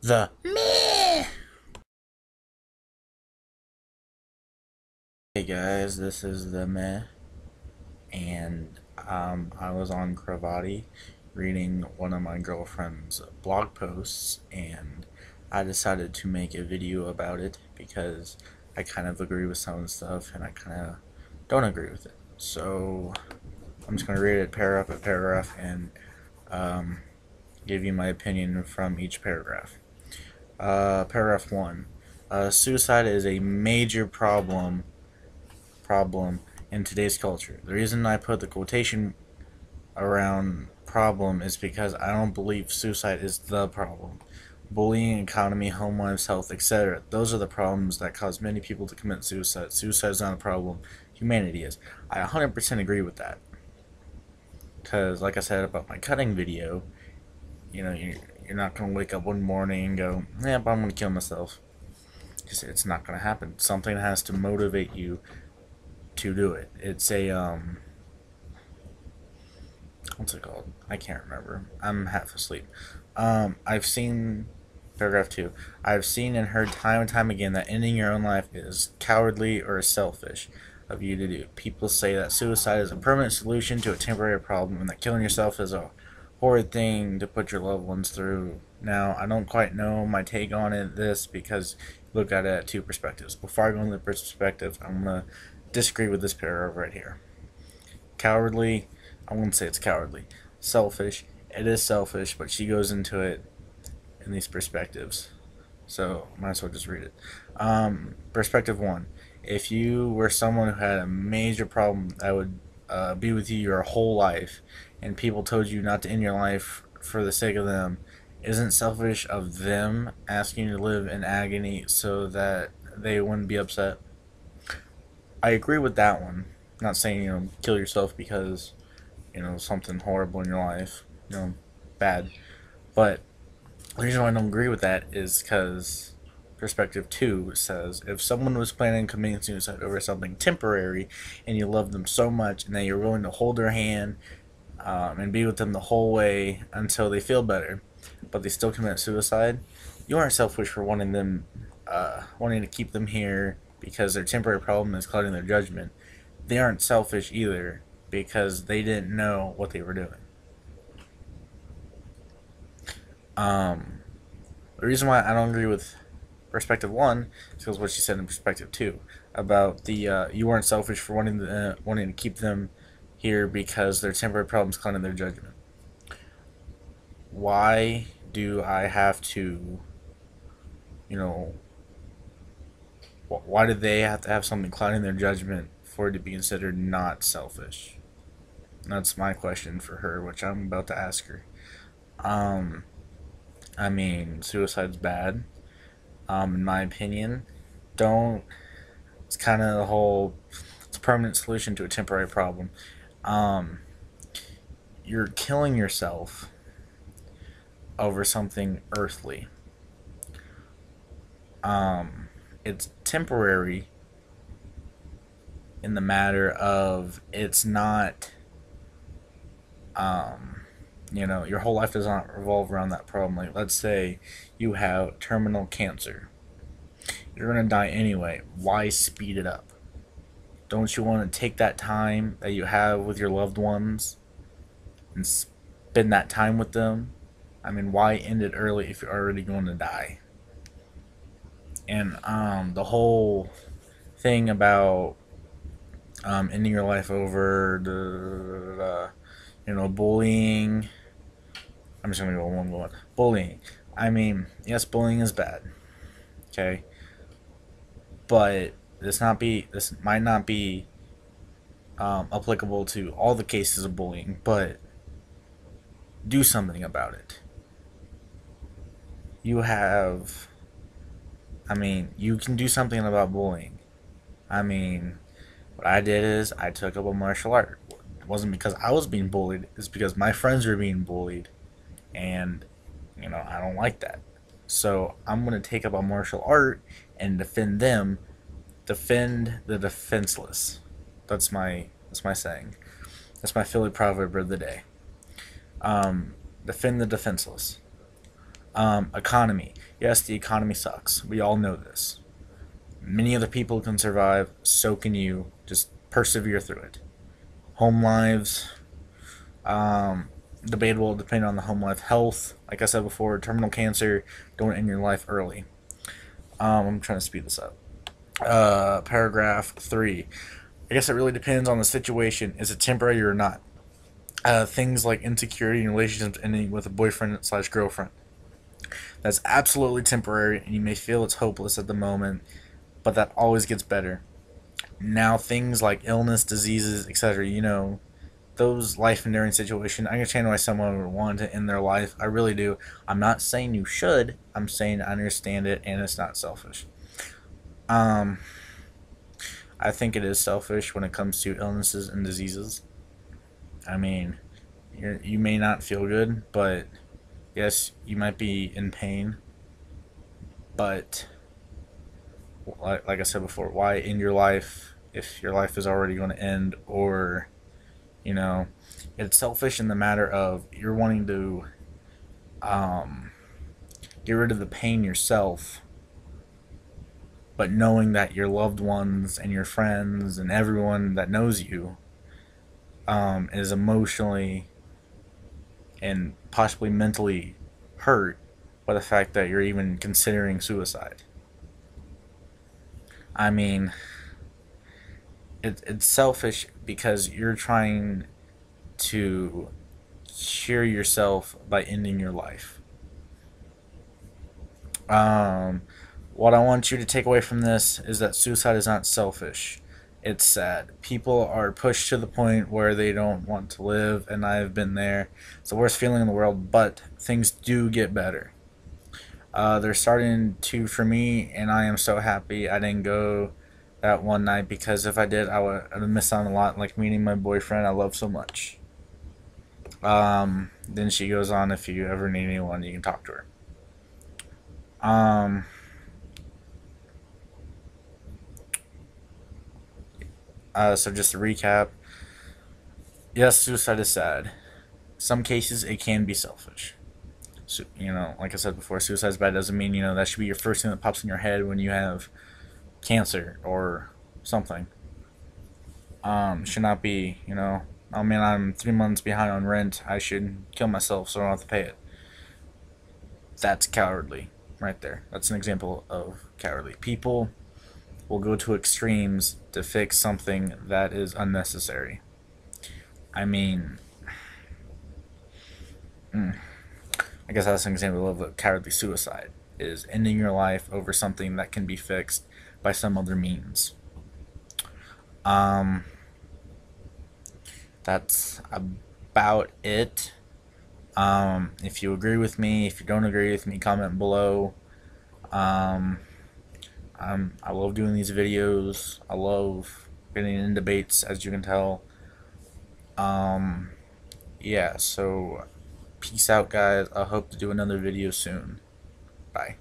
The meh. Hey guys, this is the meh, and I was on crovati reading one of my girlfriend's blog posts, and I decided to make a video about it because I kind of agree with some of the stuff, and I kind of don't agree with it. So I'm just gonna read it paragraph by paragraph and um, give you my opinion from each paragraph. Paragraph one. Suicide is a major problem in today's culture. The reason I put the quotation around problem is because I don't believe suicide is the problem. Bullying, economy, home lives, health, etc. Those are the problems that cause many people to commit suicide. Suicide is not a problem. Humanity is. I 100% agree with that. Because, like I said about my cutting video, you're not going to wake up one morning and go, yeah, but I'm going to kill myself. It's not going to happen. Something has to motivate you to do it. It's what's it called? I can't remember. I'm half asleep. I've seen paragraph two. I've seen and heard time and time again that ending your own life is cowardly or selfish of you to do. People say that suicide is a permanent solution to a temporary problem and that killing yourself is a horrid thing to put your loved ones through. Now, I don't quite know my take on this because look at it at two perspectives. Before I go into the perspective, I'm going to disagree with this paragraph right here. Cowardly, I wouldn't say it's cowardly. Selfish, it is selfish, but she goes into it in these perspectives. So, might as well just read it. Perspective one. If you were someone who had a major problem that would be with you your whole life, and people told you not to end your life for the sake of them, isn't selfish of them asking you to live in agony so that they wouldn't be upset? I agree with that one. I'm not saying kill yourself because something horrible in your life, bad. But the reason why I don't agree with that is because perspective two says if someone was planning on committing suicide over something temporary and you love them so much and that you're willing to hold their hand and be with them the whole way until they feel better, but they still commit suicide, you aren't selfish for wanting to keep them here because their temporary problem is clouding their judgment. They aren't selfish either because they didn't know what they were doing. Um, the reason why I don't agree with perspective one is because what she said in perspective two about the you weren't selfish for wanting to keep them here because their temporary problems clouding their judgment. Why do I have to, you know, why do they have to have something clouding their judgment for it to be considered not selfish? That's my question for her, which I'm about to ask her. Um, I mean, suicide's bad. In my opinion, don't. It's kind of the whole. It's a permanent solution to a temporary problem. Um, you're killing yourself over something earthly. Um, it's temporary in the matter of it's not. Your whole life does not revolve around that problem. Like, let's say you have terminal cancer. You're gonna die anyway. Why speed it up? Don't you want to take that time that you have with your loved ones and spend that time with them? I mean, why end it early if you're already going to die? And the whole thing about ending your life over bullying. I'm just gonna go one. Bullying. I mean, yes, bullying is bad. Okay, but this might not be applicable to all the cases of bullying, but do something about it. You have, I mean, you can do something about bullying. I mean, what I did is I took up a martial art. It wasn't because I was being bullied, it's because my friends were being bullied, and, I don't like that. So I'm going to take up a martial art and defend them, defend the defenseless. That's my saying. That's my Philly proverb of the day. Defend the defenseless. Economy. Yes, the economy sucks. We all know this. Many other people can survive, so can you. Just persevere through it. Home lives, um, debatable depending on the home life. Health, like I said before, terminal cancer, don't end your life early. I'm trying to speed this up. Paragraph 3. I guess it really depends on the situation. Is it temporary or not? Things like insecurity in relationships ending with a boyfriend slash girlfriend. That's absolutely temporary, and you may feel it's hopeless at the moment, but that always gets better. Now, things like illness, diseases, etc., those life enduring situations, I understand why someone would want to end their life. I really do. I'm not saying you should, I'm saying I understand it, and it's not selfish. Um, I think it is selfish when it comes to illnesses and diseases. I mean, you may not feel good, but yes, you might be in pain, but like I said before, why end your life if your life is already going to end? Or, you know, it's selfish in the matter of you're wanting to um, get rid of the pain yourself, but knowing that your loved ones and your friends and everyone that knows you is emotionally and possibly mentally hurt by the fact that you're even considering suicide. I mean, it's selfish because you're trying to cure yourself by ending your life. Um, what I want you to take away from this is that suicide is not selfish. It's sad. People are pushed to the point where they don't want to live, and I've been there. It's the worst feeling in the world, but things do get better. They're starting to for me, and I am so happy I didn't go that one night, because if I did, I'd have missed out on a lot, like meeting my boyfriend I love so much. Then she goes on, if you ever need anyone, you can talk to her. Um, so just to recap, yes, suicide is sad. Some cases it can be selfish. So, like I said before, suicide is bad doesn't mean, that should be your first thing that pops in your head when you have cancer or something. Should not be, oh man, I'm 3 months behind on rent, I should kill myself so I don't have to pay it. That's cowardly, right there. That's an example of cowardly. People will go to extremes to fix something that is unnecessary. I mean, I guess that's an example of a cowardly suicide, is ending your life over something that can be fixed by some other means. Um, that's about it. If you agree with me, if you don't agree with me, comment below. Um, I love doing these videos. I love getting in debates, as you can tell. Um, yeah, so peace out, guys. I hope to do another video soon. Bye.